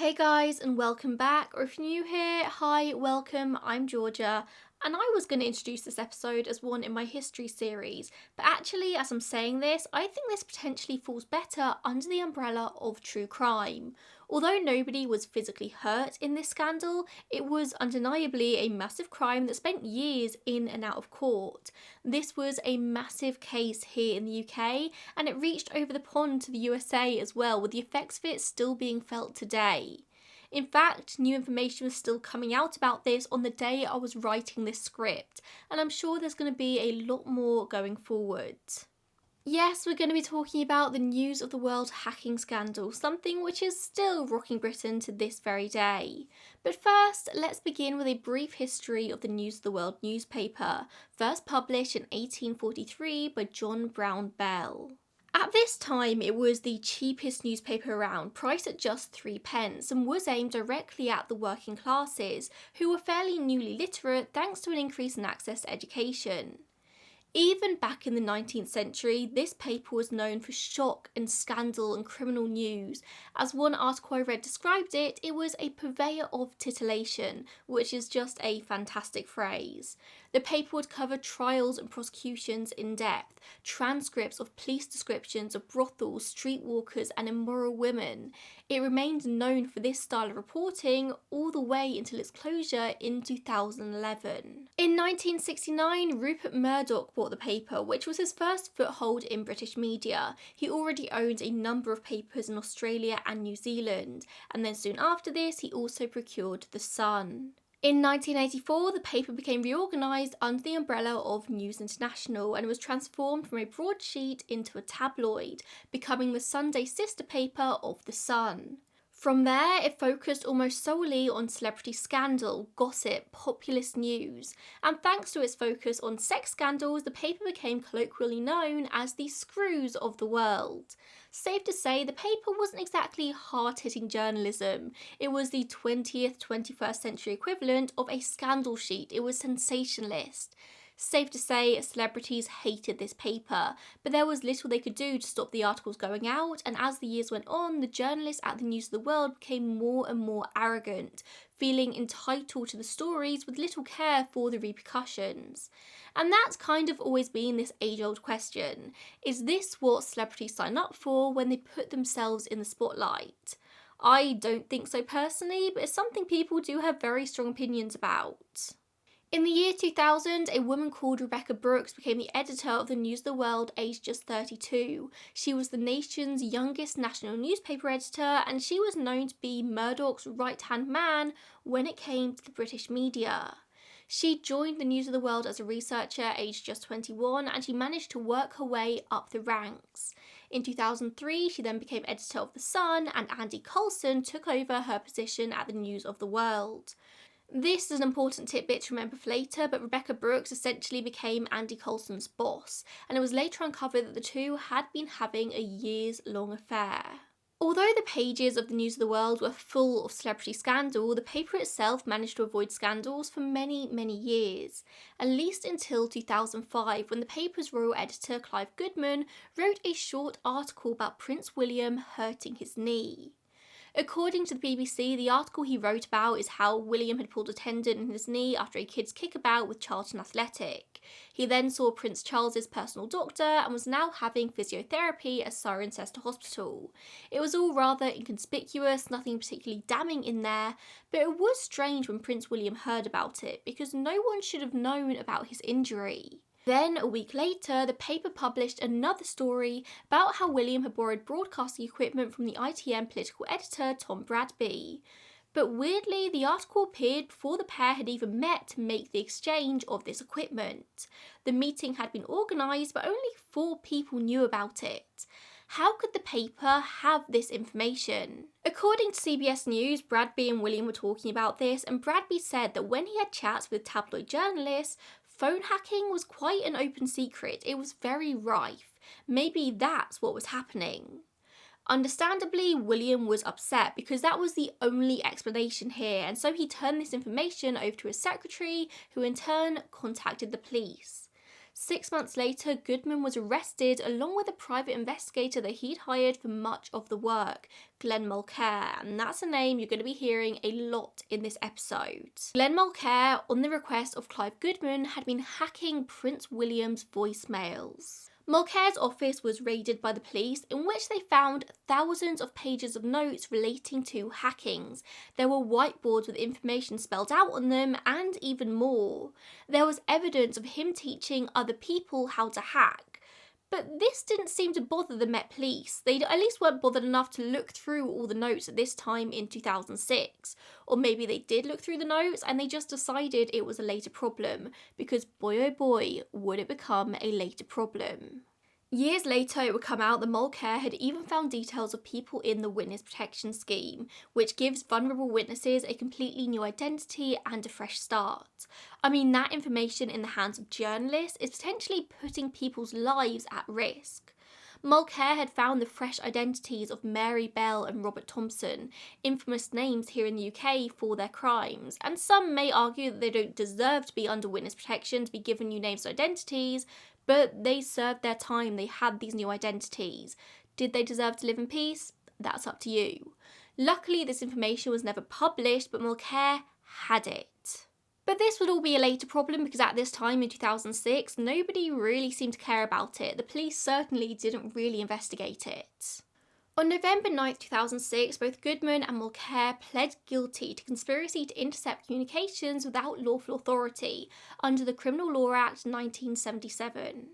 Hey guys, and welcome back, or if you're new here, hi, welcome, I'm Georgia, and I was going to introduce this episode as one in my history series, but actually, as I'm saying this, I think this potentially falls better under the umbrella of true crime. Although nobody was physically hurt in this scandal, it was undeniably a massive crime that spent years in and out of court. This was a massive case here in the UK, and it reached over the pond to the USA as well, with the effects of it still being felt today. In fact, new information was still coming out about this on the day I was writing this script, and I'm sure there's going to be a lot more going forward. Yes, we're going to be talking about the news of the world hacking scandal, something which is still rocking Britain to this very day. But first, let's begin with a brief history of the News of the World newspaper, first published in 1843 by John Brown Bell. At this time, it was the cheapest newspaper around, priced at just 3p, and was aimed directly at the working classes, who were fairly newly literate thanks to an increase in access to education. Even back in the 19th century, this paper was known for shock and scandal and criminal news. As one article I read described it, it was a purveyor of titillation, which is just a fantastic phrase. The paper would cover trials and prosecutions in depth, transcripts of police descriptions of brothels, streetwalkers and immoral women. It remained known for this style of reporting all the way until its closure in 2011. In 1969, Rupert Murdoch bought the paper, which was his first foothold in British media. He already owned a number of papers in Australia and New Zealand, and then soon after this he also procured The Sun. In 1984, the paper became reorganised under the umbrella of News International and was transformed from a broadsheet into a tabloid, becoming the Sunday sister paper of The Sun. From there, it focused almost solely on celebrity scandal, gossip, populist news, and thanks to its focus on sex scandals, the paper became colloquially known as the Screws of the world. Safe to say, the paper wasn't exactly hard-hitting journalism. It was the 20th, 21st century equivalent of a scandal sheet. It was sensationalist. Safe to say, celebrities hated this paper, but there was little they could do to stop the articles going out, and as the years went on, the journalists at the News of the World became more and more arrogant, feeling entitled to the stories with little care for the repercussions. And that's kind of always been this age-old question. Is this what celebrities sign up for when they put themselves in the spotlight? I don't think so personally, but it's something people do have very strong opinions about. In the year 2000, a woman called Rebecca Brooks became the editor of the News of the World, aged just 32. She was the nation's youngest national newspaper editor, and she was known to be Murdoch's right-hand man when it came to the British media. She joined the News of the World as a researcher, aged just 21, and she managed to work her way up the ranks. In 2003, she then became editor of The Sun, and Andy Coulson took over her position at the News of the World. This is an important tidbit to remember for later, but Rebecca Brooks essentially became Andy Coulson's boss, and it was later uncovered that the two had been having a years-long affair. Although the pages of the News of the World were full of celebrity scandal, the paper itself managed to avoid scandals for many, many years, at least until 2005, when the paper's royal editor Clive Goodman wrote a short article about Prince William hurting his knee. According to the BBC, the article he wrote about is how William had pulled a tendon in his knee after a kid's kickabout with Charlton Athletic. He then saw Prince Charles's personal doctor and was now having physiotherapy at Cirencester Hospital. It was all rather inconspicuous, nothing particularly damning in there, but it was strange when Prince William heard about it because no one should have known about his injury. Then, a week later, the paper published another story about how William had borrowed broadcasting equipment from the ITN political editor Tom Bradby. But weirdly, the article appeared before the pair had even met to make the exchange of this equipment. The meeting had been organised, but only 4 people knew about it. How could the paper have this information? According to CBS News, Bradby and William were talking about this, and Bradby said that when he had chats with tabloid journalists, phone hacking was quite an open secret. It was very rife. Maybe that's what was happening. Understandably, William was upset because that was the only explanation here, and so he turned this information over to his secretary, who in turn contacted the police. 6 months later, Goodman was arrested along with a private investigator that he'd hired for much of the work, Glenn Mulcaire, and that's a name you're going to be hearing a lot in this episode. Glenn Mulcaire, on the request of Clive Goodman, had been hacking Prince William's voicemails. Mulcaire's office was raided by the police, in which they found thousands of pages of notes relating to hackings. There were whiteboards with information spelled out on them, and even more. There was evidence of him teaching other people how to hack. But this didn't seem to bother the Met Police. They at least weren't bothered enough to look through all the notes at this time in 2006. Or maybe they did look through the notes and they just decided it was a later problem, because boy oh boy, would it become a later problem. Years later, it would come out that Mulcaire had even found details of people in the witness protection scheme, which gives vulnerable witnesses a completely new identity and a fresh start. I mean, that information in the hands of journalists is potentially putting people's lives at risk. Mulcaire had found the fresh identities of Mary Bell and Robert Thompson, infamous names here in the UK for their crimes, and some may argue that they don't deserve to be under witness protection to be given new names and identities, but they served their time, they had these new identities. Did they deserve to live in peace? That's up to you. Luckily, this information was never published, but Mulcaire had it. But this would all be a later problem because at this time in 2006, nobody really seemed to care about it. The police certainly didn't really investigate it. On November 9, 2006, both Goodman and Mulcaire pled guilty to conspiracy to intercept communications without lawful authority under the Criminal Law Act 1977.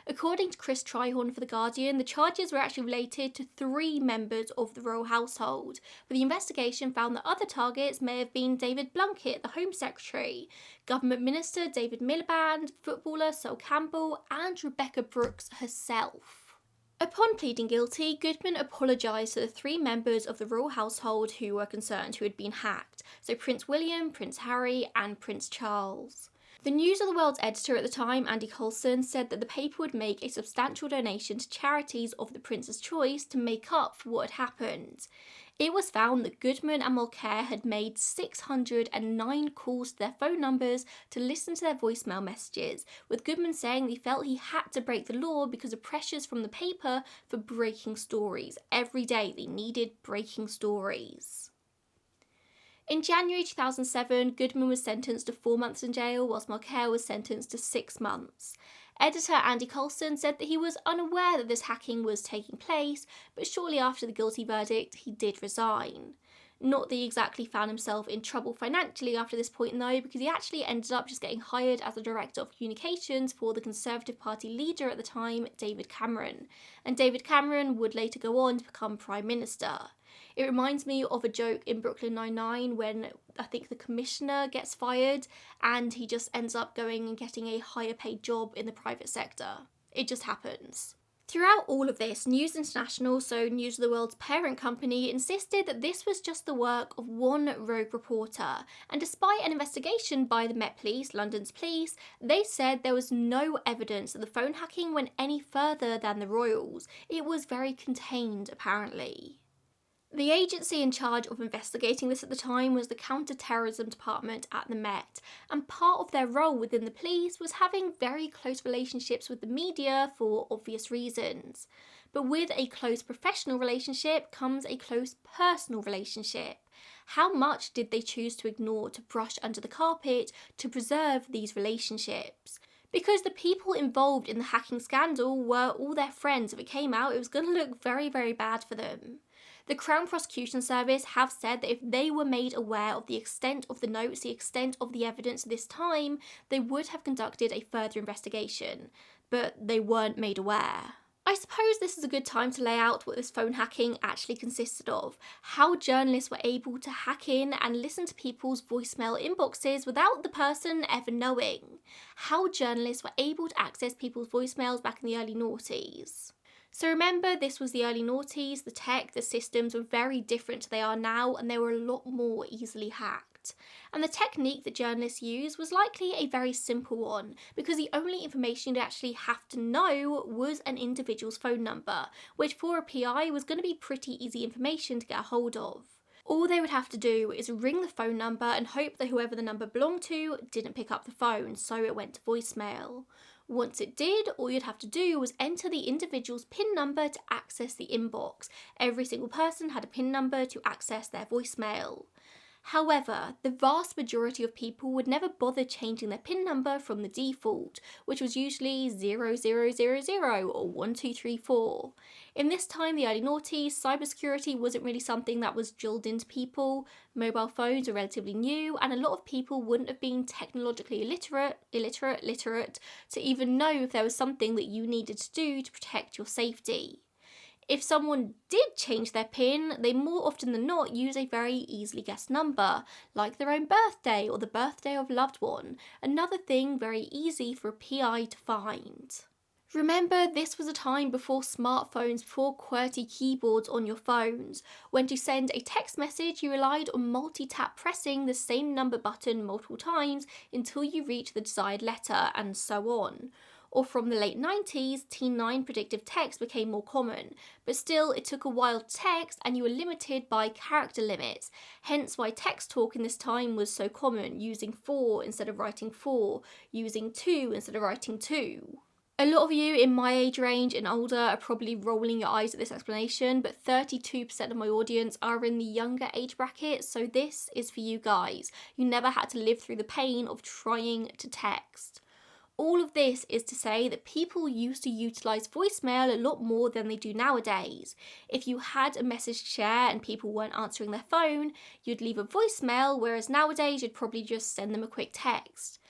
According to Chris Trihorn for The Guardian, the charges were actually related to 3 members of the royal household, but the investigation found that other targets may have been David Blunkett, the Home Secretary, Government Minister David Miliband, footballer Sol Campbell, and Rebecca Brooks herself. Upon pleading guilty, Goodman apologised to the 3 members of the royal household who were concerned, who had been hacked, so Prince William, Prince Harry and Prince Charles. The News of the World's editor at the time, Andy Coulson, said that the paper would make a substantial donation to charities of the Prince's choice to make up for what had happened. It was found that Goodman and Mulcaire had made 609 calls to their phone numbers to listen to their voicemail messages, with Goodman saying he felt he had to break the law because of pressures from the paper for breaking stories. Every day they needed breaking stories. In January 2007, Goodman was sentenced to 4 months in jail, whilst Mulcaire was sentenced to 6 months. Editor Andy Coulson said that he was unaware that this hacking was taking place, but shortly after the guilty verdict, he did resign. Not that he exactly found himself in trouble financially after this point though, because he actually ended up just getting hired as the Director of Communications for the Conservative Party leader at the time, David Cameron. And David Cameron would later go on to become Prime Minister. It reminds me of a joke in Brooklyn Nine-Nine when I think the commissioner gets fired and he just ends up going and getting a higher paid job in the private sector. It just happens. Throughout all of this, News International, so News of the World's parent company, insisted that this was just the work of one rogue reporter, and despite an investigation by the Met Police, London's police, they said there was no evidence that the phone hacking went any further than the royals. It was very contained, apparently. The agency in charge of investigating this at the time was the Counter-Terrorism Department at the Met, and part of their role within the police was having very close relationships with the media for obvious reasons. But with a close professional relationship comes a close personal relationship. How much did they choose to ignore, to brush under the carpet, to preserve these relationships? Because the people involved in the hacking scandal were all their friends. If it came out, it was going to look very, very bad for them. The Crown Prosecution Service have said that if they were made aware of the extent of the notes, the extent of the evidence at this time, they would have conducted a further investigation, but they weren't made aware. I suppose this is a good time to lay out what this phone hacking actually consisted of, how journalists were able to hack in and listen to people's voicemail inboxes without the person ever knowing, how journalists were able to access people's voicemails back in the early noughties. So remember, this was the early noughties, the tech, the systems were very different to they are now, and they were a lot more easily hacked. And the technique that journalists used was likely a very simple one, because the only information you'd actually have to know was an individual's phone number, which for a PI was going to be pretty easy information to get a hold of. All they would have to do is ring the phone number and hope that whoever the number belonged to didn't pick up the phone, so it went to voicemail. Once it did, all you'd have to do was enter the individual's PIN number to access the inbox. Every single person had a PIN number to access their voicemail. However, the vast majority of people would never bother changing their PIN number from the default, which was usually 0000 or 1234. In this time, the early noughties, cybersecurity wasn't really something that was drilled into people. Mobile phones were relatively new, and a lot of people wouldn't have been technologically literate to even know if there was something that you needed to do to protect your safety. If someone did change their PIN, they more often than not use a very easily guessed number, like their own birthday or the birthday of a loved one, another thing very easy for a PI to find. Remember, this was a time before smartphones, before QWERTY keyboards on your phones. When to send a text message, you relied on multi-tap pressing the same number button multiple times until you reach the desired letter, and so on. Or from the late 90s, T9 predictive text became more common, but still it took a while to text and you were limited by character limits, hence why text talk in this time was so common, using 4 instead of writing 4, using 2 instead of writing 2. A lot of you in my age range and older are probably rolling your eyes at this explanation, but 32% of my audience are in the younger age bracket, so this is for you guys. You never had to live through the pain of trying to text. All of this is to say that people used to utilise voicemail a lot more than they do nowadays. If you had a message to share and people weren't answering their phone, you'd leave a voicemail, whereas nowadays you'd probably just send them a quick text.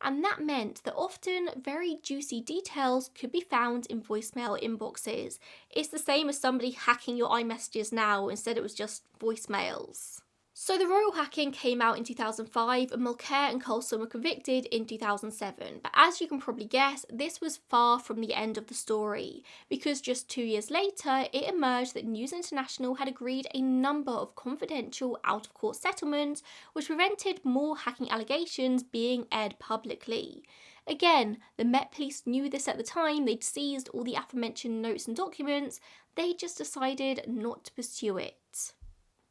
And that meant that often very juicy details could be found in voicemail inboxes. It's the same as somebody hacking your iMessages now, instead it was just voicemails. So the royal hacking came out in 2005 and Mulcair and Coulson were convicted in 2007. But as you can probably guess, this was far from the end of the story, because just 2 years later, it emerged that News International had agreed a number of confidential out-of-court settlements which prevented more hacking allegations being aired publicly. Again, the Met Police knew this at the time. They'd seized all the aforementioned notes and documents. They just decided not to pursue it.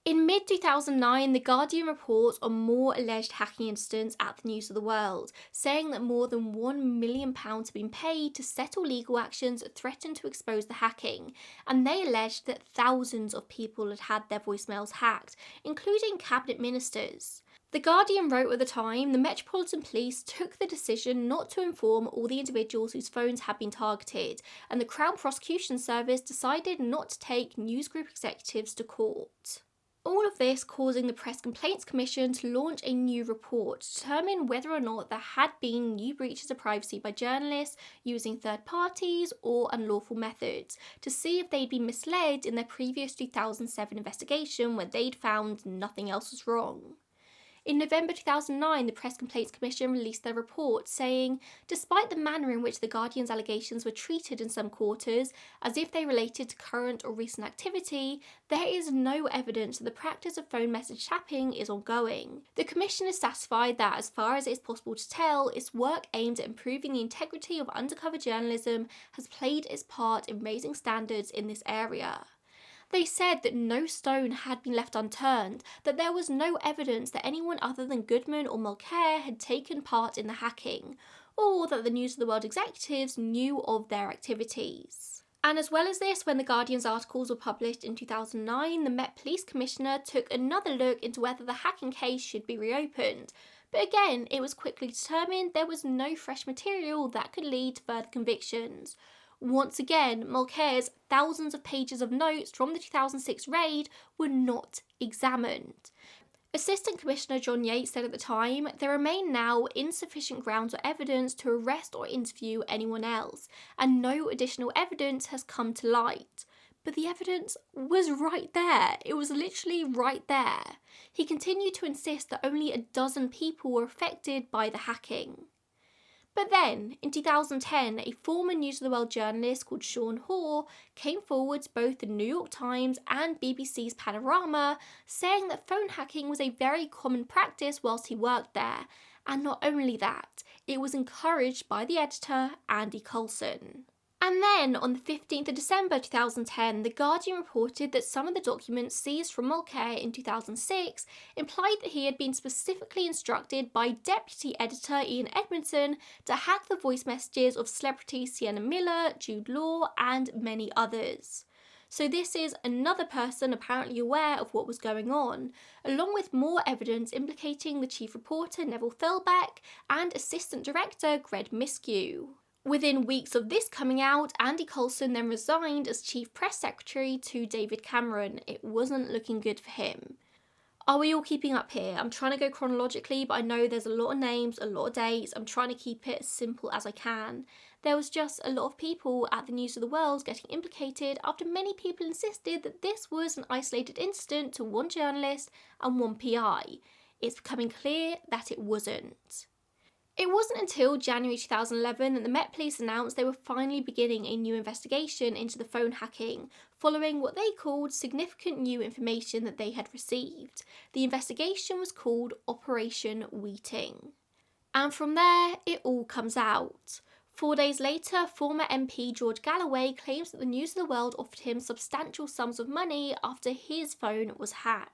In mid-2009, The Guardian reports on more alleged hacking incidents at the News of the World, saying that more than £1 million had been paid to settle legal actions that threatened to expose the hacking, and they alleged that thousands of people had had their voicemails hacked, including cabinet ministers. The Guardian wrote at the time, the Metropolitan Police took the decision not to inform all the individuals whose phones had been targeted, and the Crown Prosecution Service decided not to take newsgroup executives to court. All of this causing the Press Complaints Commission to launch a new report to determine whether or not there had been new breaches of privacy by journalists using third parties or unlawful methods, to see if they'd been misled in their previous 2007 investigation where they'd found nothing else was wrong. In November 2009, the Press Complaints Commission released their report saying, despite the manner in which the Guardian's allegations were treated in some quarters, as if they related to current or recent activity, there is no evidence that the practice of phone message tapping is ongoing. The Commission is satisfied that, as far as it is possible to tell, its work aimed at improving the integrity of undercover journalism has played its part in raising standards in this area. They said that no stone had been left unturned, that there was no evidence that anyone other than Goodman or Mulcair had taken part in the hacking, or that the News of the World executives knew of their activities. And as well as this, when the Guardian's articles were published in 2009, the Met Police Commissioner took another look into whether the hacking case should be reopened. But again, it was quickly determined there was no fresh material that could lead to further convictions. Once again, Mulcair's thousands of pages of notes from the 2006 raid were not examined. Assistant Commissioner John Yates said at the time, there remain now insufficient grounds or evidence to arrest or interview anyone else, and no additional evidence has come to light. But the evidence was right there. It was literally right there. He continued to insist that only a dozen people were affected by the hacking. But then, in 2010, a former News of the World journalist called Sean Hoare came forward to both the New York Times and BBC's Panorama, saying that phone hacking was a very common practice whilst he worked there. And not only that, it was encouraged by the editor, Andy Coulson. And then on the 15th of December 2010, The Guardian reported that some of the documents seized from Mulcair in 2006 implied that he had been specifically instructed by Deputy Editor Ian Edmondson to hack the voice messages of celebrities Sienna Miller, Jude Law, and many others. So this is another person apparently aware of what was going on, along with more evidence implicating the chief reporter Neville Thelbeck and assistant director Greg Miskew. Within weeks of this coming out, Andy Coulson then resigned as chief press secretary to David Cameron. It wasn't looking good for him. Are we all keeping up here? I'm trying to go chronologically, but I know there's a lot of names, a lot of dates. I'm trying to keep it as simple as I can. There was just a lot of people at the News of the World getting implicated after many people insisted that this was an isolated incident to one journalist and one PI. It's becoming clear that it wasn't. It wasn't until January 2011 that the Met Police announced they were finally beginning a new investigation into the phone hacking, following what they called significant new information that they had received. The investigation was called Operation Wheating. And from there, it all comes out. 4 days later, former MP George Galloway claims that the News of the World offered him substantial sums of money after his phone was hacked.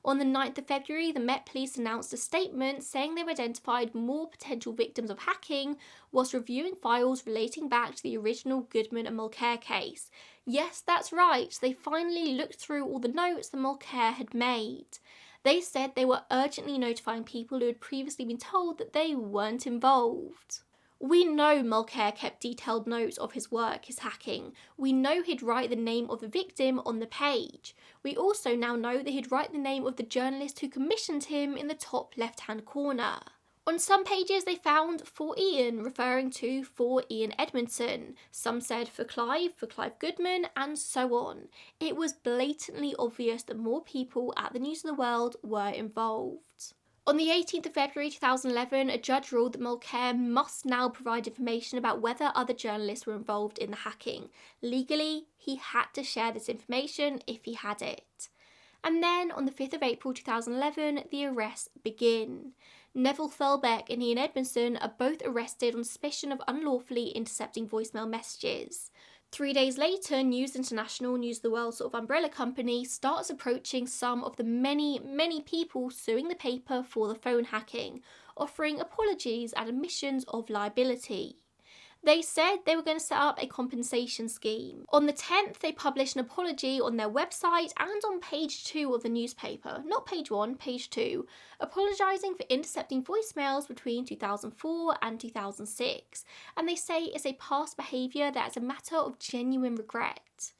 On the 9th of February, the Met Police announced a statement saying they've identified more potential victims of hacking whilst reviewing files relating back to the original Goodman and Mulcair case. Yes, that's right, they finally looked through all the notes that Mulcair had made. They said they were urgently notifying people who had previously been told that they weren't involved. We know Mulcair kept detailed notes of his work, his hacking. We know he'd write the name of the victim on the page. We also now know that he'd write the name of the journalist who commissioned him in the top left-hand corner. On some pages they found for Ian, referring to for Ian Edmondson. Some said for Clive Goodman, and so on. It was blatantly obvious that more people at the News of the World were involved. On the 18th of February 2011, a judge ruled that Mulcair must now provide information about whether other journalists were involved in the hacking. Legally, he had to share this information if he had it. And then, on the 5th of April 2011, the arrests begin. Neville Thelbeck and Ian Edmondson are both arrested on suspicion of unlawfully intercepting voicemail messages. 3 days later, News International, News of the World sort of umbrella company, starts approaching some of the many people suing the paper for the phone hacking, offering apologies and admissions of liability. They said they were going to set up a compensation scheme. On the 10th, they published an apology on their website and on page 2 of the newspaper, not page 1, page 2, apologising for intercepting voicemails between 2004 and 2006, and they say it's a past behaviour that is a matter of genuine regret.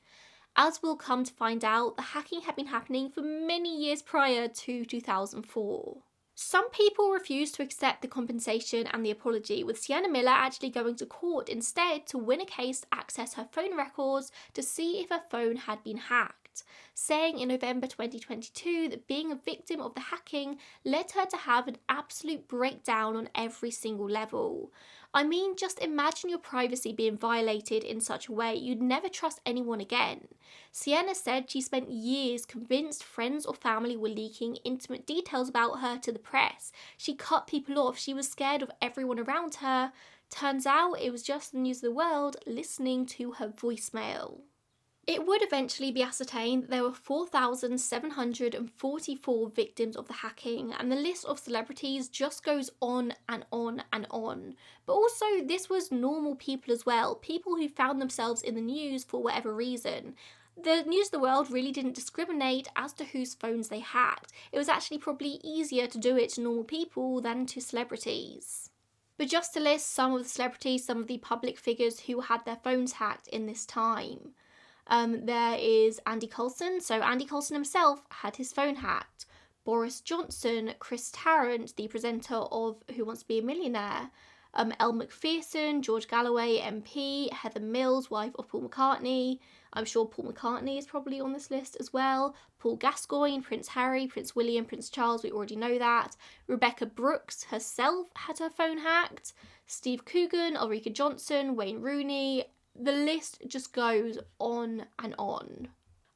As we'll come to find out, the hacking had been happening for many years prior to 2004. Some people refused to accept the compensation and the apology, with Sienna Miller actually going to court instead to win a case to access her phone records to see if her phone had been hacked, saying in November 2022 that being a victim of the hacking led her to have an absolute breakdown on every single level. I mean, just imagine your privacy being violated in such a way you'd never trust anyone again. Sienna said she spent years convinced friends or family were leaking intimate details about her to the press. She cut people off, she was scared of everyone around her. Turns out it was just the News of the World listening to her voicemail. It would eventually be ascertained that there were 4,744 victims of the hacking, and the list of celebrities just goes on and on and on. But also, this was normal people as well, people who found themselves in the news for whatever reason. The News of the World really didn't discriminate as to whose phones they hacked. It was actually probably easier to do it to normal people than to celebrities. But just to list some of the celebrities, some of the public figures who had their phones hacked in this time. There is Andy Coulson. So Andy Coulson himself had his phone hacked. Boris Johnson, Chris Tarrant, the presenter of Who Wants to Be a Millionaire, Elle Macpherson, George Galloway, MP, Heather Mills, wife of Paul McCartney. I'm sure Paul McCartney is probably on this list as well. Paul Gascoigne, Prince Harry, Prince William, Prince Charles, we already know that. Rebecca Brooks herself had her phone hacked. Steve Coogan, Ulrika Johnson, Wayne Rooney. The list just goes on and on.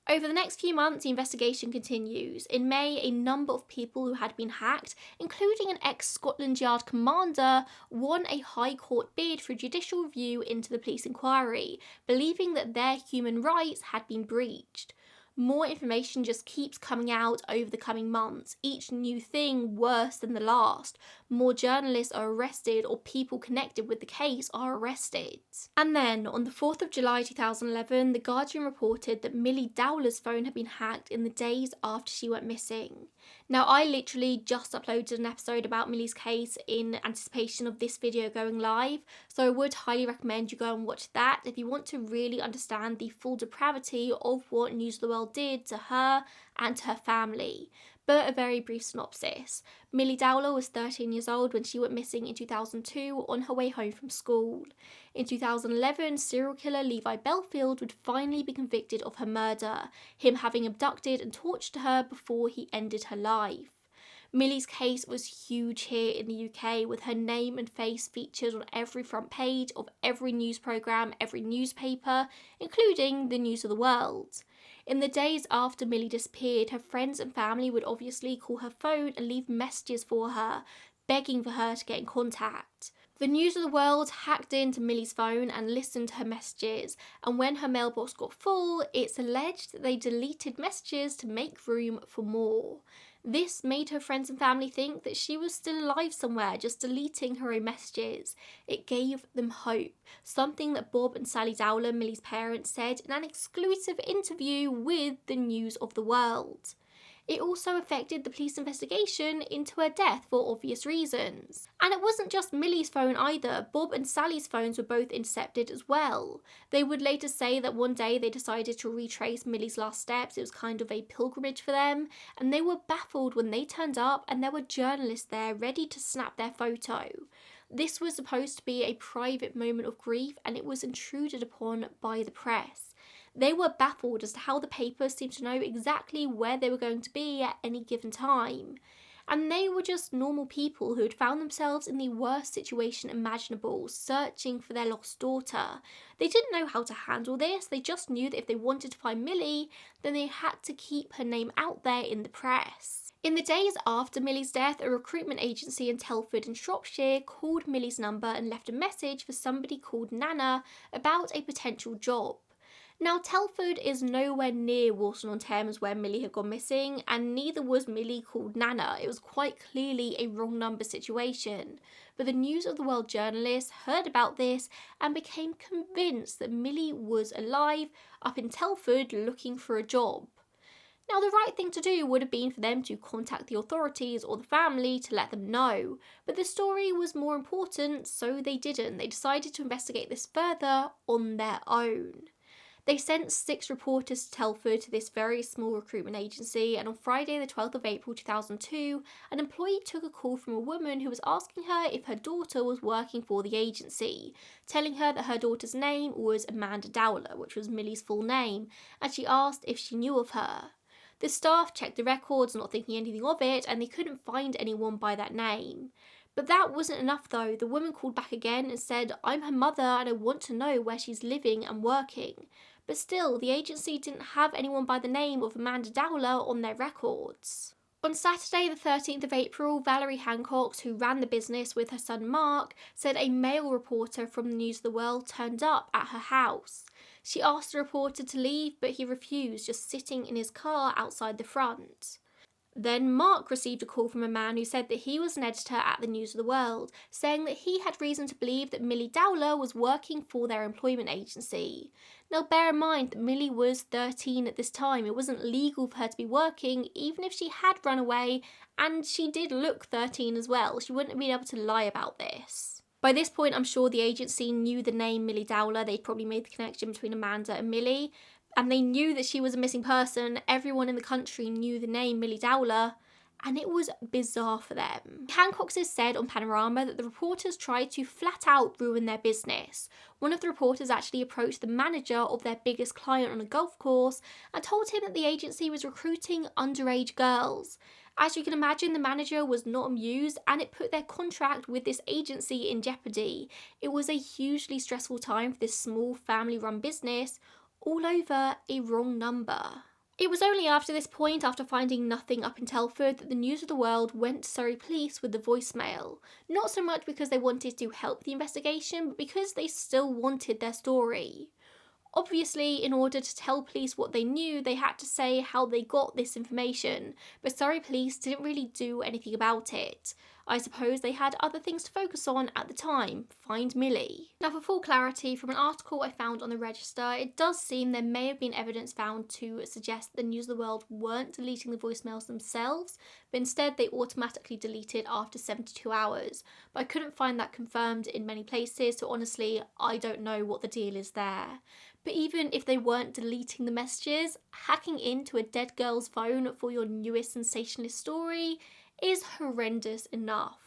Over the next few months, the investigation continues. In May, a number of people who had been hacked, including an ex-Scotland Yard commander, won a High Court bid for judicial review into the police inquiry, believing that their human rights had been breached. More information just keeps coming out over the coming months, each new thing worse than the last. More journalists are arrested, or people connected with the case are arrested. And then, on the 4th of July 2011, The Guardian reported that Millie Dowler's phone had been hacked in the days after she went missing. Now, I literally just uploaded an episode about Millie's case in anticipation of this video going live, so I would highly recommend you go and watch that if you want to really understand the full depravity of what News of the World did to her and to her family. But a very brief synopsis. Millie Dowler was 13 years old when she went missing in 2002 on her way home from school. In 2011, serial killer Levi Belfield would finally be convicted of her murder, him having abducted and tortured her before he ended her life. Millie's case was huge here in the UK, with her name and face featured on every front page of every news programme, every newspaper, including the News of the World. In the days after Millie disappeared, her friends and family would obviously call her phone and leave messages for her, begging for her to get in contact. The News of the World hacked into Millie's phone and listened to her messages, and when her mailbox got full, it's alleged that they deleted messages to make room for more. This made her friends and family think that she was still alive somewhere, just deleting her own messages. It gave them hope, something that Bob and Sally Dowler, Millie's parents, said in an exclusive interview with the News of the World. It also affected the police investigation into her death for obvious reasons. And it wasn't just Millie's phone either. Bob and Sally's phones were both intercepted as well. They would later say that one day they decided to retrace Millie's last steps. It was kind of a pilgrimage for them, and they were baffled when they turned up and there were journalists there ready to snap their photo. This was supposed to be a private moment of grief, and it was intruded upon by the press. They were baffled as to how the papers seemed to know exactly where they were going to be at any given time. And they were just normal people who had found themselves in the worst situation imaginable, searching for their lost daughter. They didn't know how to handle this. They just knew that if they wanted to find Millie, then they had to keep her name out there in the press. In the days after Millie's death, a recruitment agency in Telford in Shropshire called Millie's number and left a message for somebody called Nana about a potential job. Now, Telford is nowhere near Walsall-on-Thames where Millie had gone missing, and neither was Millie called Nana. It was quite clearly a wrong number situation. But the News of the World journalists heard about this and became convinced that Millie was alive up in Telford looking for a job. Now, the right thing to do would have been for them to contact the authorities or the family to let them know, but the story was more important, so they didn't. They decided to investigate this further on their own. They sent 6 reporters to Telford to this very small recruitment agency, and on Friday the 12th of April 2002, an employee took a call from a woman who was asking her if her daughter was working for the agency, telling her that her daughter's name was Amanda Dowler, which was Millie's full name, and she asked if she knew of her. The staff checked the records, not thinking anything of it, and they couldn't find anyone by that name. But that wasn't enough though. The woman called back again and said, "I'm her mother and I want to know where she's living and working." But still, the agency didn't have anyone by the name of Amanda Dowler on their records. On Saturday the 13th of April, Valerie Hancock, who ran the business with her son Mark, said a male reporter from the News of the World turned up at her house. She asked the reporter to leave, but he refused, just sitting in his car outside the front. Then Mark received a call from a man who said that he was an editor at the News of the World, saying that he had reason to believe that Millie Dowler was working for their employment agency. Now bear in mind that Millie was 13 at this time. It wasn't legal for her to be working, even if she had run away, and she did look 13 as well. She wouldn't have been able to lie about this. By this point, I'm sure the agency knew the name Millie Dowler. They'd probably made the connection between Amanda and Millie. And they knew that she was a missing person. Everyone in the country knew the name Millie Dowler, and it was bizarre for them. Hancock's said on Panorama that the reporters tried to flat out ruin their business. One of the reporters actually approached the manager of their biggest client on a golf course and told him that the agency was recruiting underage girls. As you can imagine, the manager was not amused, and it put their contract with this agency in jeopardy. It was a hugely stressful time for this small family-run business, all over a wrong number. It was only after this point, after finding nothing up in Telford, that the News of the World went to Surrey Police with the voicemail. Not so much because they wanted to help the investigation, but because they still wanted their story. Obviously, in order to tell police what they knew, they had to say how they got this information, but Surrey Police didn't really do anything about it. I suppose they had other things to focus on at the time. Find Millie. Now, for full clarity, from an article I found on the Register, it does seem there may have been evidence found to suggest that the News of the World weren't deleting the voicemails themselves, but instead they automatically deleted after 72 hours. But I couldn't find that confirmed in many places, so honestly, I don't know what the deal is there. But even if they weren't deleting the messages, hacking into a dead girl's phone for your newest sensationalist story is horrendous enough.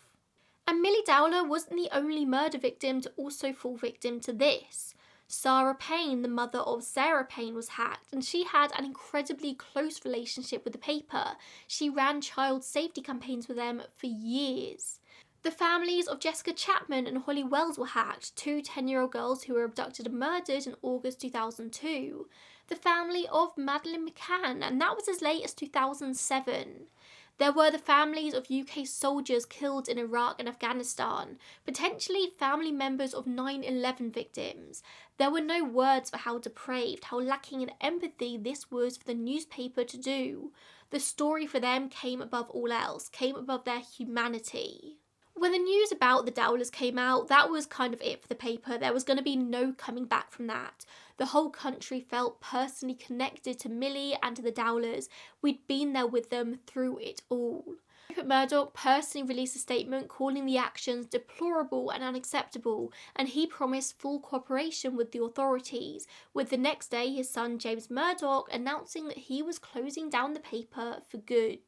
And Millie Dowler wasn't the only murder victim to also fall victim to this. Sarah Payne, the mother of Sarah Payne, was hacked, and she had an incredibly close relationship with the paper. She ran child safety campaigns with them for years. The families of Jessica Chapman and Holly Wells were hacked, two 10-year-old girls who were abducted and murdered in August 2002. The family of Madeleine McCann, and that was as late as 2007. There were the families of UK soldiers killed in Iraq and Afghanistan, potentially family members of 9/11 victims. There were no words for how depraved, how lacking in empathy this was for the newspaper to do. The story for them came above all else, came above their humanity. When the news about the Dowlers came out, that was kind of it for the paper. There was going to be no coming back from that. The whole country felt personally connected to Millie and to the Dowlers. We'd been there with them through it all. Rupert Murdoch personally released a statement calling the actions deplorable and unacceptable, and he promised full cooperation with the authorities, with the next day his son James Murdoch announcing that he was closing down the paper for good.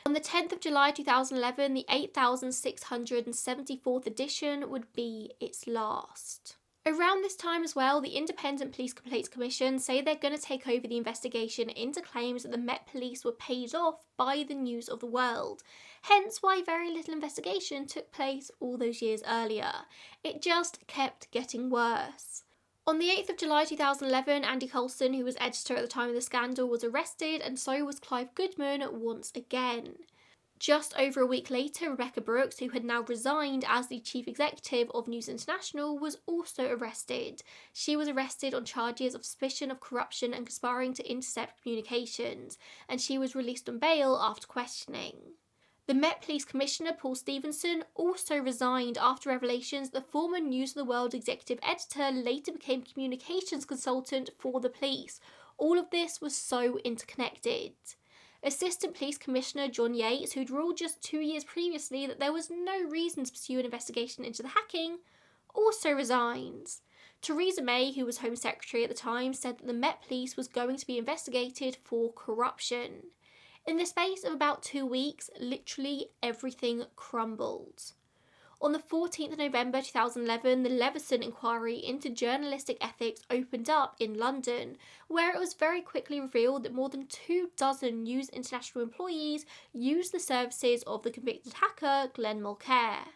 On the 10th of July 2011, the 8,674th edition would be its last. Around this time as well, the Independent Police Complaints Commission say they're going to take over the investigation into claims that the Met Police were paid off by the News of the World. Hence why very little investigation took place all those years earlier. It just kept getting worse. On the 8th of July 2011, Andy Coulson, who was editor at the time of the scandal, was arrested, and so was Clive Goodman once again. Just over a week later, Rebecca Brooks, who had now resigned as the chief executive of News International, was also arrested. She was arrested on charges of suspicion of corruption and conspiring to intercept communications, and she was released on bail after questioning. The Met Police Commissioner, Paul Stevenson, also resigned after revelations that the former News of the World executive editor later became communications consultant for the police. All of this was so interconnected. Assistant Police Commissioner John Yates, who'd ruled just 2 years previously that there was no reason to pursue an investigation into the hacking, also resigns. Theresa May, who was Home Secretary at the time, said that the Met Police was going to be investigated for corruption. In the space of about 2 weeks, literally everything crumbled. On the 14th of November 2011, the Leveson Inquiry into journalistic ethics opened up in London, where it was very quickly revealed that more than 24 News International employees used the services of the convicted hacker Glenn Mulcair.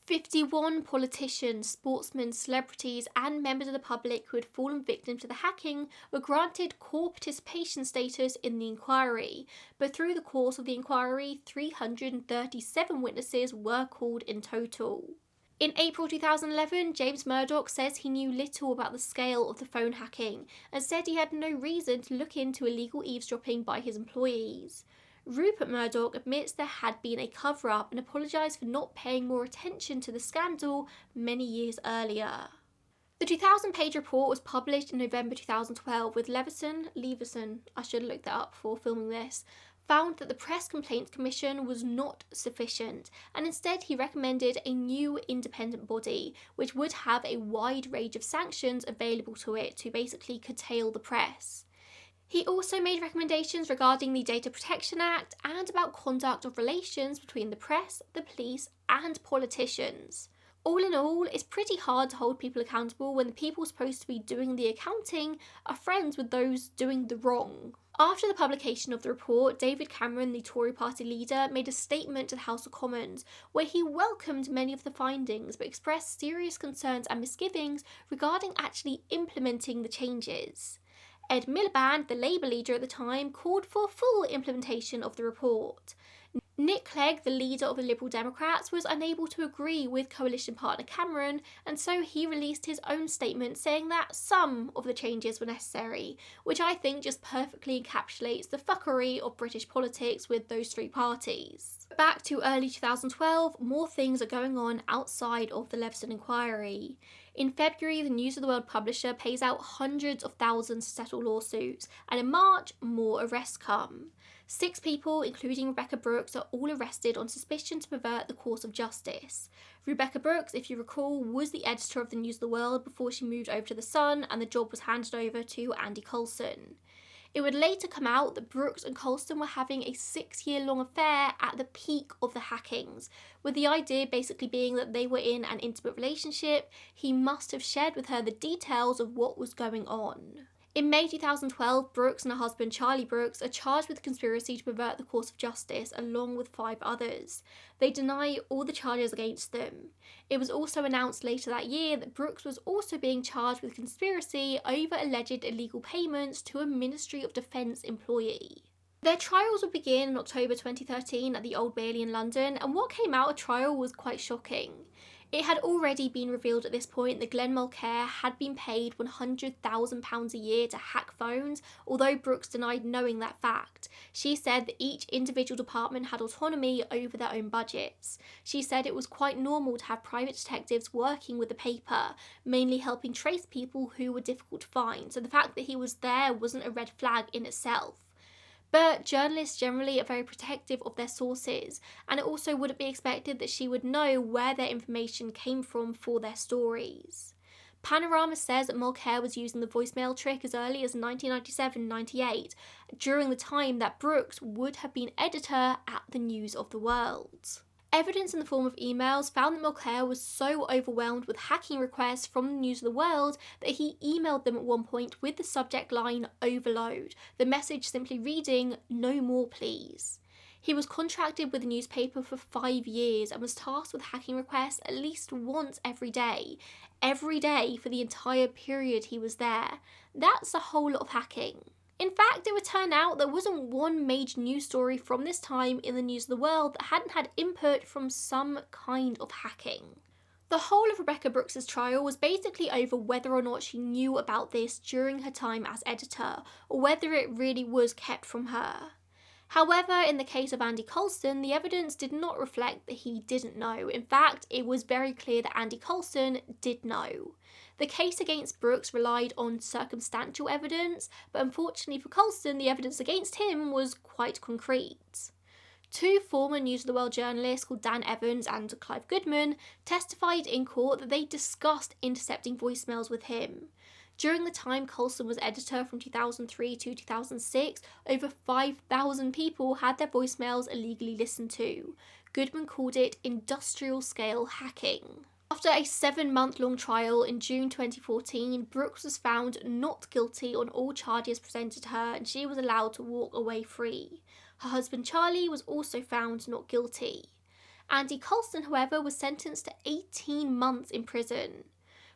51 politicians, sportsmen, celebrities and members of the public who had fallen victim to the hacking were granted core participation status in the inquiry, but through the course of the inquiry, 337 witnesses were called in total. In April 2011, James Murdoch says he knew little about the scale of the phone hacking and said he had no reason to look into illegal eavesdropping by his employees. Rupert Murdoch admits there had been a cover-up and apologised for not paying more attention to the scandal many years earlier. The 2,000-page report was published in November 2012 with Leveson, I should have looked that up before filming this, found that the Press Complaints Commission was not sufficient, and instead he recommended a new independent body which would have a wide range of sanctions available to it to basically curtail the press. He also made recommendations regarding the Data Protection Act and about conduct of relations between the press, the police and politicians. All in all, it's pretty hard to hold people accountable when the people supposed to be doing the accounting are friends with those doing the wrong. After the publication of the report, David Cameron, the Tory party leader, made a statement to the House of Commons where he welcomed many of the findings but expressed serious concerns and misgivings regarding actually implementing the changes. Ed Miliband, the Labour leader at the time, called for full implementation of the report. Nick Clegg, the leader of the Liberal Democrats, was unable to agree with coalition partner Cameron, and so he released his own statement saying that some of the changes were necessary, which I think just perfectly encapsulates the fuckery of British politics with those three parties. Back to early 2012, more things are going on outside of the Leveson Inquiry. In February, the News of the World publisher pays out hundreds of thousands to settle lawsuits, and in March, more arrests come. 6 people, including Rebekah Brooks, are all arrested on suspicion to pervert the course of justice. Rebekah Brooks, if you recall, was the editor of the News of the World before she moved over to The Sun, and the job was handed over to Andy Coulson. It would later come out that Brooks and Coulson were having a 6-year-long affair at the peak of the hackings, with the idea basically being that they were in an intimate relationship. He must have shared with her the details of what was going on. In May 2012, Brooks and her husband Charlie Brooks are charged with conspiracy to pervert the course of justice along with 5 others. They deny all the charges against them. It was also announced later that year that Brooks was also being charged with conspiracy over alleged illegal payments to a Ministry of Defence employee. Their trials would begin in October 2013 at the Old Bailey in London, and what came out of trial was quite shocking. It had already been revealed at this point that Glenn Mulcair had been paid £100,000 a year to hack phones, although Brooks denied knowing that fact. She said that each individual department had autonomy over their own budgets. She said it was quite normal to have private detectives working with the paper, mainly helping trace people who were difficult to find, so the fact that he was there wasn't a red flag in itself. But journalists generally are very protective of their sources, and it also wouldn't be expected that she would know where their information came from for their stories. Panorama says that Mulcair was using the voicemail trick as early as 1997-98, during the time that Brooks would have been editor at the News of the World. Evidence in the form of emails found that Mulcair was so overwhelmed with hacking requests from the News of the World that he emailed them at one point with the subject line "overload," the message simply reading "no more please." He was contracted with the newspaper for 5 years and was tasked with hacking requests at least once every day for the entire period he was there. That's a whole lot of hacking. In fact, it would turn out there wasn't one major news story from this time in the News of the World that hadn't had input from some kind of hacking. The whole of Rebekah Brooks' trial was basically over whether or not she knew about this during her time as editor, or whether it really was kept from her. However, in the case of Andy Coulson, the evidence did not reflect that he didn't know. In fact, it was very clear that Andy Coulson did know. The case against Brooks relied on circumstantial evidence, but unfortunately for Coulson, the evidence against him was quite concrete. 2 former News of the World journalists called Dan Evans and Clive Goodman testified in court that they discussed intercepting voicemails with him. During the time Coulson was editor from 2003 to 2006, over 5,000 people had their voicemails illegally listened to. Goodman called it industrial-scale hacking. After a 7-month-long trial in June 2014, Brooks was found not guilty on all charges presented to her, and she was allowed to walk away free. Her husband Charlie was also found not guilty. Andy Coulson, however, was sentenced to 18 months in prison.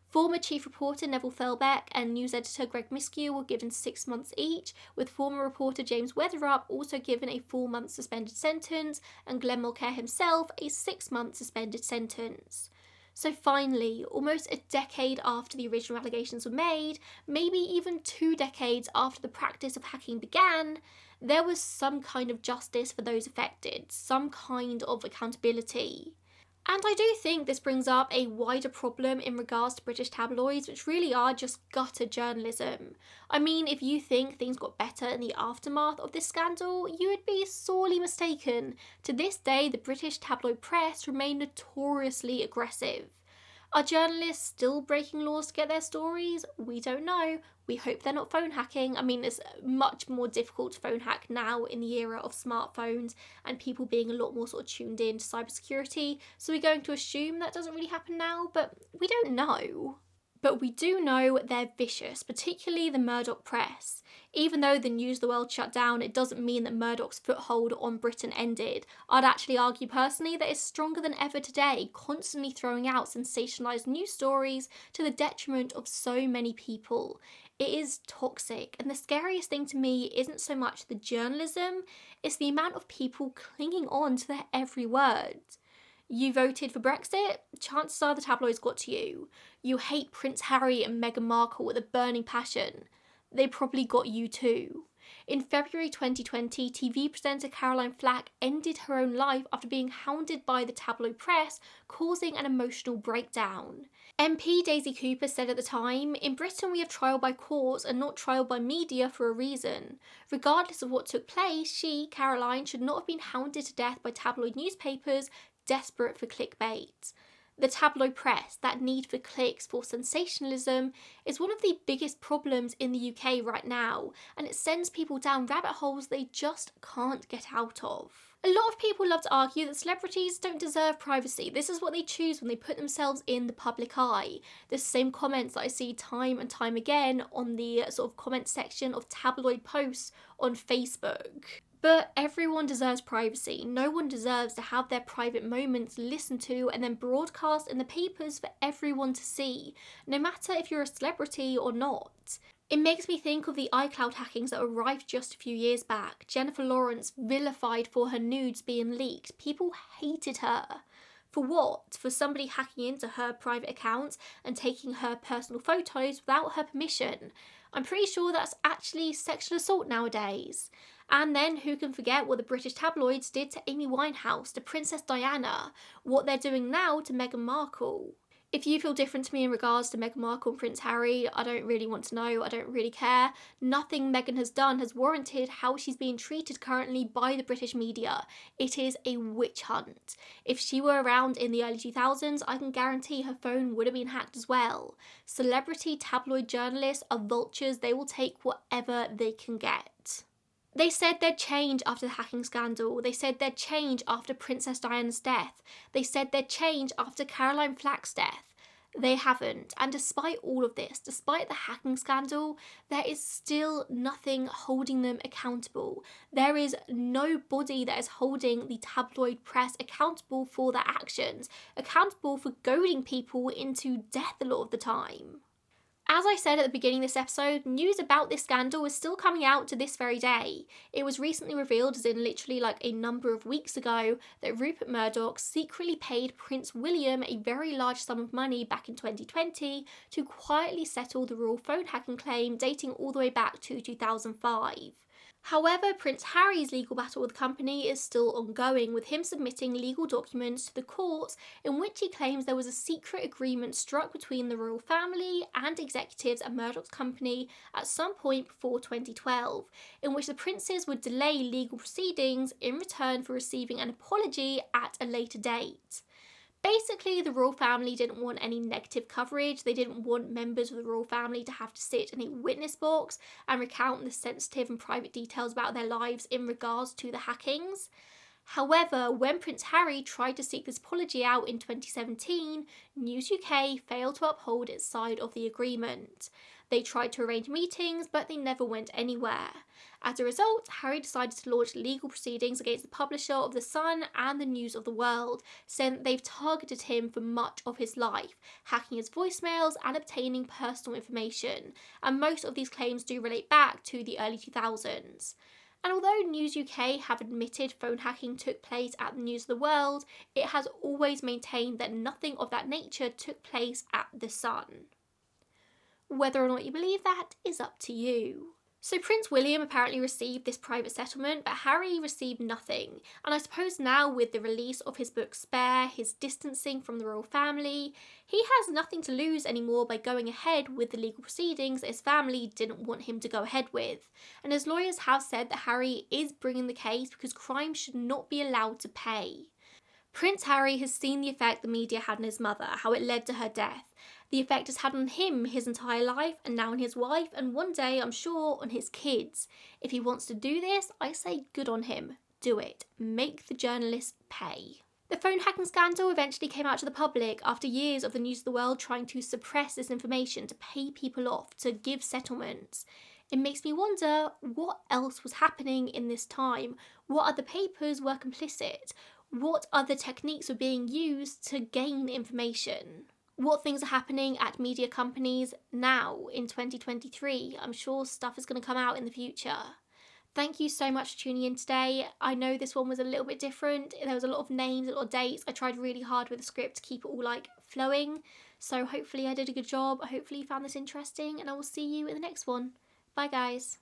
Former chief reporter Neville Thelbeck and news editor Greg Miskiw were given 6 months each, with former reporter James Weatherup also given a 4-month suspended sentence, and Glenn Mulcair himself a 6-month suspended sentence. So finally, almost a decade after the original allegations were made, maybe even 2 decades after the practice of hacking began, there was some kind of justice for those affected, some kind of accountability. And I do think this brings up a wider problem in regards to British tabloids, which really are just gutter journalism. I mean, if you think things got better in the aftermath of this scandal, you would be sorely mistaken. To this day, the British tabloid press remain notoriously aggressive. Are journalists still breaking laws to get their stories? We don't know. We hope they're not phone hacking. I mean, it's much more difficult to phone hack now in the era of smartphones and people being a lot more sort of tuned in to cybersecurity. So we're going to assume that doesn't really happen now, but we don't know. But we do know they're vicious, particularly the Murdoch press. Even though the News of the World shut down, it doesn't mean that Murdoch's foothold on Britain ended. I'd actually argue personally that it's stronger than ever today, constantly throwing out sensationalised news stories to the detriment of so many people. It is toxic, and the scariest thing to me isn't so much the journalism, it's the amount of people clinging on to their every word. You voted for Brexit? Chances are the tabloids got to you. You hate Prince Harry and Meghan Markle with a burning passion. They probably got you too. In February 2020, TV presenter Caroline Flack ended her own life after being hounded by the tabloid press, causing an emotional breakdown. MP Daisy Cooper said at the time, "In Britain we have trial by courts and not trial by media for a reason. Regardless of what took place, she, Caroline, should not have been hounded to death by tabloid newspapers desperate for clickbait." The tabloid press, that need for clicks, for sensationalism, is one of the biggest problems in the UK right now, and it sends people down rabbit holes they just can't get out of. A lot of people love to argue that celebrities don't deserve privacy. This is what they choose when they put themselves in the public eye. The same comments that I see time and time again on the sort of comment section of tabloid posts on Facebook. But everyone deserves privacy. No one deserves to have their private moments listened to and then broadcast in the papers for everyone to see, no matter if you're a celebrity or not. It makes me think of the iCloud hackings that arrived just a few years back. Jennifer Lawrence vilified for her nudes being leaked. People hated her. For what? For somebody hacking into her private accounts and taking her personal photos without her permission. I'm pretty sure that's actually sexual assault nowadays. And then who can forget what the British tabloids did to Amy Winehouse, to Princess Diana, what they're doing now to Meghan Markle. If you feel different to me in regards to Meghan Markle and Prince Harry, I don't really want to know, I don't really care. Nothing Meghan has done has warranted how she's being treated currently by the British media. It is a witch hunt. If she were around in the early 2000s, I can guarantee her phone would have been hacked as well. Celebrity tabloid journalists are vultures, they will take whatever they can get. They said they'd change after the hacking scandal. They said they'd change after Princess Diana's death. They said they'd change after Caroline Flack's death. They haven't. And despite all of this, despite the hacking scandal, there is still nothing holding them accountable. There is nobody that is holding the tabloid press accountable for their actions, accountable for goading people into death a lot of the time. As I said at the beginning of this episode, news about this scandal is still coming out to this very day. It was recently revealed, as in literally like a number of weeks ago, that Rupert Murdoch secretly paid Prince William a very large sum of money back in 2020 to quietly settle the royal phone hacking claim dating all the way back to 2005. However, Prince Harry's legal battle with the company is still ongoing, with him submitting legal documents to the courts in which he claims there was a secret agreement struck between the royal family and executives at Murdoch's company at some point before 2012, in which the princes would delay legal proceedings in return for receiving an apology at a later date. Basically, the royal family didn't want any negative coverage. They didn't want members of the royal family to have to sit in a witness box and recount the sensitive and private details about their lives in regards to the hackings. However, when Prince Harry tried to seek this apology out in 2017, News UK failed to uphold its side of the agreement. They tried to arrange meetings, but they never went anywhere. As a result, Harry decided to launch legal proceedings against the publisher of The Sun and the News of the World, saying that they've targeted him for much of his life, hacking his voicemails and obtaining personal information, and most of these claims do relate back to the early 2000s. And although News UK have admitted phone hacking took place at the News of the World, it has always maintained that nothing of that nature took place at The Sun. Whether or not you believe that is up to you. So Prince William apparently received this private settlement, but Harry received nothing. And I suppose now with the release of his book Spare, his distancing from the royal family, he has nothing to lose anymore by going ahead with the legal proceedings that his family didn't want him to go ahead with. And his lawyers have said that Harry is bringing the case because crime should not be allowed to pay. Prince Harry has seen the effect the media had on his mother, how it led to her death. The effect it's had on him his entire life, and now on his wife, and one day, I'm sure, on his kids. If he wants to do this, I say good on him. Do it. Make the journalists pay. The phone hacking scandal eventually came out to the public after years of the News of the World trying to suppress this information, to pay people off, to give settlements. It makes me wonder what else was happening in this time. What other papers were complicit? What other techniques were being used to gain information? what things are happening at media companies now in 2023. I'm sure stuff is going to come out in the future. Thank you so much for tuning in today. I know this one was a little bit different. There was a lot of names, a lot of dates. I tried really hard with the script to keep it all like flowing. So hopefully I did a good job. Hopefully you found this interesting, and I will see you in the next one. Bye guys.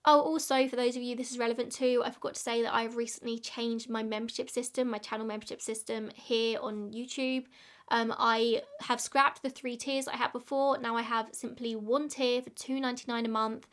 Oh, also, for those of you this is relevant to, I forgot to say that I've recently changed my membership system, my channel membership system here on YouTube. I have scrapped the 3 tiers I had before. Now I have simply 1 tier for $2.99 a month,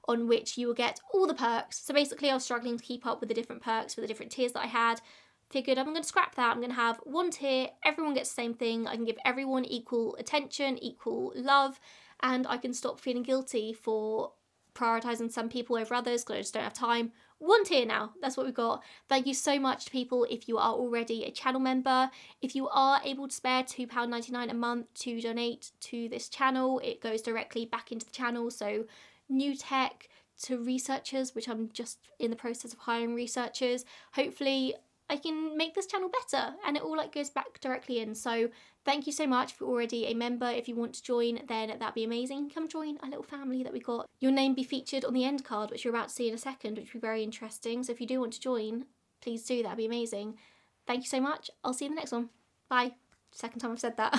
on which you will get all the perks. So basically I was struggling to keep up with the different perks for the different tiers that I had. Figured I'm going to scrap that. I'm going to have 1 tier, everyone gets the same thing. I can give everyone equal attention, equal love, and I can stop feeling guilty for prioritising some people over others because I just don't have time. 1 tier now, that's what we've got. Thank you so much to people if you are already a channel member. If you are able to spare £2.99 a month to donate to this channel, it goes directly back into the channel. So new tech to researchers, which I'm just in the process of hiring researchers. Hopefully I can make this channel better, and it all like goes back directly in. So thank you so much. If you're already a member, if you want to join, then that'd be amazing. Come join our little family that we got. Your name be featured on the end card, which you're about to see in a second, which will be very interesting. So if you do want to join, please do. That'd be amazing. Thank you so much. I'll see you in the next one. Bye. Second time I've said that.